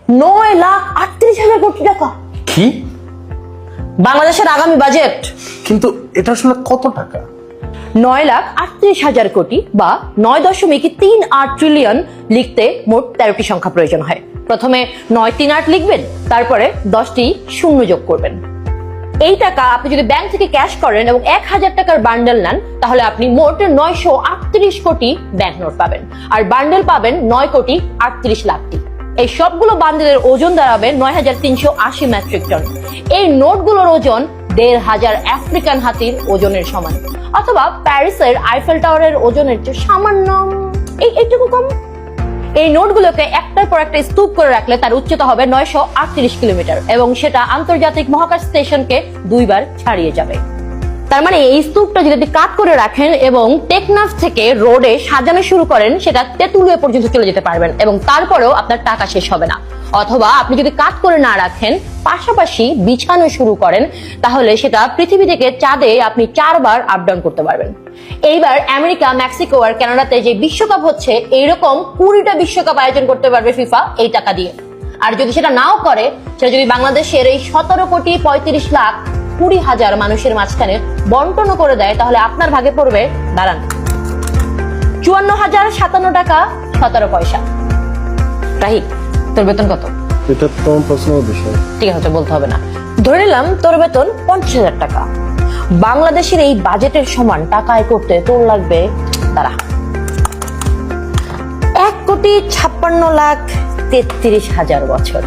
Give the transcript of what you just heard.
9,38,000 কোটি টাকা কি? বাংলাদেশের আগামী বাজেট। কিন্তু এটা আসলে কত টাকা? 9,38,000 কোটি বা 9.38 ট্রিলিয়ন লিখতে মোট 13টি সংখ্যা প্রয়োজন হয়। প্রথমে 938 লিখবেন, তারপরে 10টি শূন্য যোগ করবেন। এই টাকা আপনি যদি ব্যাংক থেকে ক্যাশ করেন এবং 1,000 টাকার বান্ডেল নেন, তাহলে আপনি মোট 938 কোটি ব্যাংক নোট পাবেন, আর বান্ডেল পাবেন 9,38,00,000টি। এই সবগুলো বান্ডেলের ওজন দাঁড়াবে 9,380 মেট্রিক টন। এই নোটগুলোর ওজন 1,500 আফ্রিকান হাতির ওজনের সমান, অথবা প্যারিসের আইফেল টাওয়ারের ওজনের চেয়ে সামান্য এইটুকু কম। এই নোটগুলোকে একটার পর একটা স্তূপ করে রাখলে তার উচ্চতা হবে 938 কিলোমিটার, এবং সেটা আন্তর্জাতিক মহাকাশ স্টেশনকে 2 বার ছাড়িয়ে যাবে। তার মানে এই স্তূপটা যদি আপনি কাট করে রাখেন এবং টেকনাফ থেকে রোডে সাজানো শুরু করেন, সেটা তেঁতুলিয়া পর্যন্ত চলে যেতে পারবেন, এবং তারপরেও আপনার টাকা শেষ হবে না। অথবা আপনি যদি কাট করে না রাখেন, পাশাপাশি বিছানো শুরু করেন, তাহলে সেটা পৃথিবী থেকে চাঁদে আপনি 4 বার আপ ডাউন করতে পারবেন। এইবার আমেরিকা, মেক্সিকো আর কানাডাতে যে বিশ্বকাপ হচ্ছে, এইরকম 20টা বিশ্বকাপ আয়োজন করতে পারবে ফিফা এই টাকা দিয়ে। আর যদি সেটা নাও করে, সেটা যদি বাংলাদেশের এই 17,35,20,000 মানুষের মাঝখানে বন্টন করে দেয়, তাহলে আপনার ভাগে পড়বে, দাঁড়ান, 54,057 টাকা 17 পয়সা। রাহি, তোর বেতন কত? এটা তোমার পার্সোনাল বিষয়। ঠিক আছে, বলতে হবে না। ধরে নিলাম তোর বেতন 50,000 টাকা। বাংলাদেশের এই বাজেটের সমান টাকা আয় করতে তোর লাগবে, দাঁড়া, 1,56,33,000 বছর।